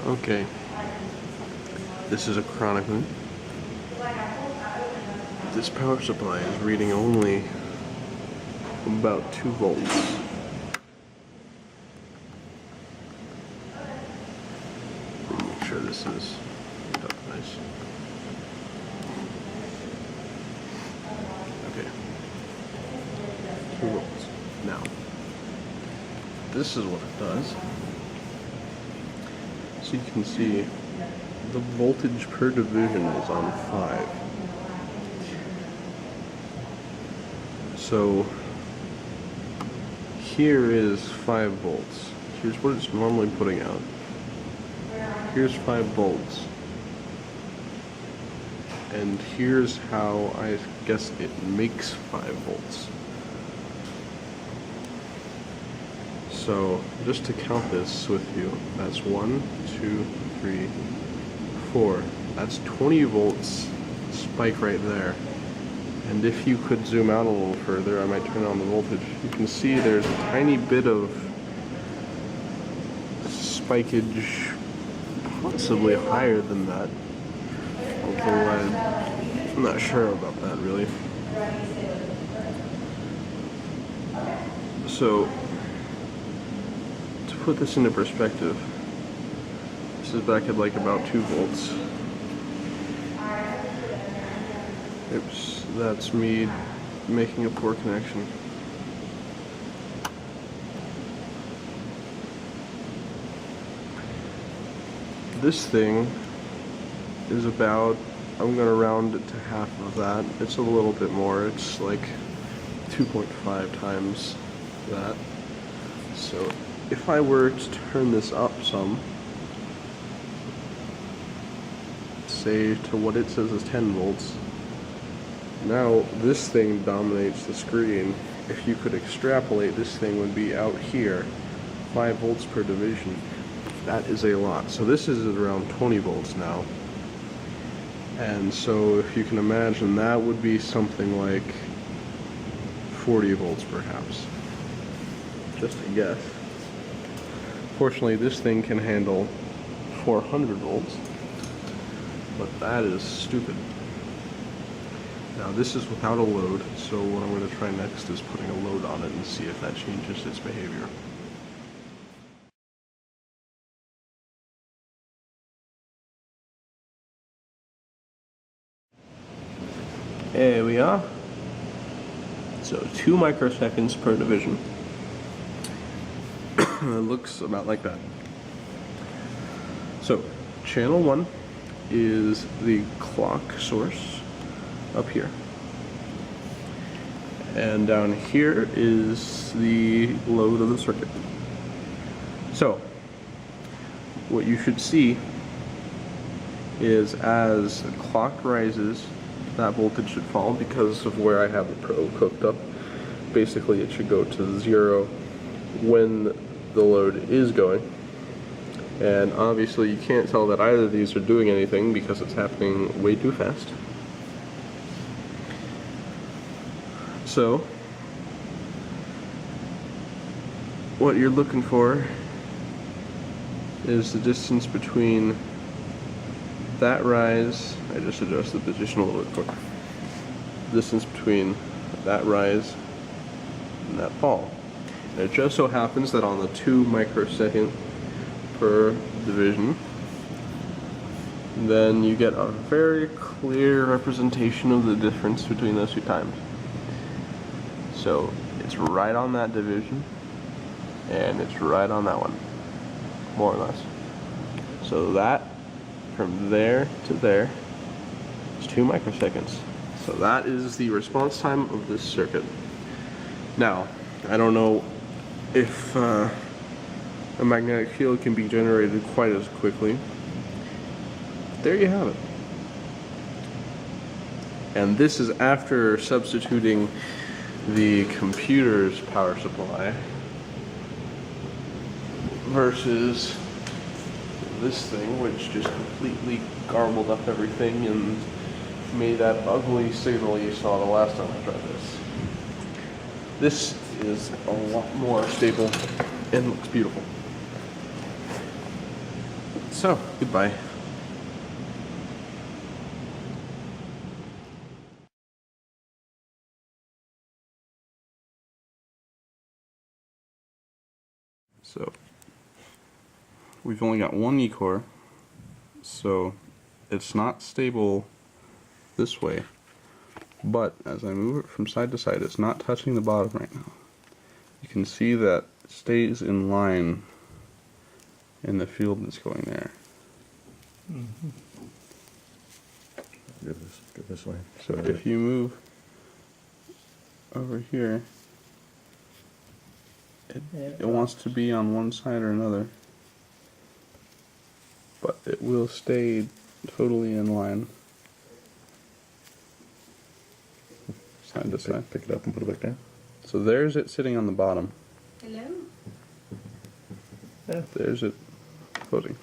Okay, this is a chronicling. This power supply is reading only about 2 volts. Let me make sure this is nice. Okay, 2 volts. Now, this is what it does. So you can see the voltage per division is on 5. So here is 5 volts. Here's what it's normally putting out. Here's 5 volts. And here's how I guess it makes 5 volts. So just to count this with you, that's 1, 2, 3, 4. That's 20 volts spike right there. And if you could zoom out a little further, I might turn on the voltage. You can see there's a tiny bit of spikage, possibly higher than that. Although I'm not sure about that really. So, to put this into perspective, this is back at like about 2 volts. Oops, that's me making a poor connection. This thing is about, I'm going to round it to half of that. It's a little bit more, it's like 2.5 times that. So if I were to turn this up some, say to what it says is 10 volts, now this thing dominates the screen. If you could extrapolate, this thing would be out here, 5 volts per division. That is a lot. So this is around 20 volts now. And so if you can imagine, that would be something like 40 volts perhaps. Just a guess. Fortunately, this thing can handle 400 volts, but that is stupid. Now this is without a load, so what I'm going to try next is putting a load on it and see if that changes its behavior. There we are. So 2 microseconds per division. It looks about like that. So channel 1 is the clock source up here. And down here is the load of the circuit. So what you should see is as the clock rises, that voltage should fall because of where I have the probe hooked up. Basically it should go to 0 when the load is going. And obviously you can't tell that either of these are doing anything because it's happening way too fast. So what you're looking for is the distance between that rise. I just adjust the position a little bit quicker. Distance between that rise and that fall. And it just so happens that on the 2 microsecond per division, then you get a very clear representation of the difference between those 2 times. So it's right on that division, and it's right on that one, more or less. So that, from there to there, is 2 microseconds. So that is the response time of this circuit. Now, I don't know if a magnetic field can be generated quite as quickly. There you have it. And this is after substituting the computer's power supply versus this thing, which just completely garbled up everything and made that ugly signal you saw the last time I tried this. This is a lot more stable and looks beautiful. So So, goodbye. So, we've only got one E-core, so it's not stable this way, but as I move it from side to side, it's not touching the bottom right now. You can see that it stays in line in the field that's going there. Mm-hmm. Go this way. So if you move over here, it wants to be on one side or another, but it will stay totally in line. Side to side. Pick it up and put it back down. So there's it sitting on the bottom. Hello? There's it floating.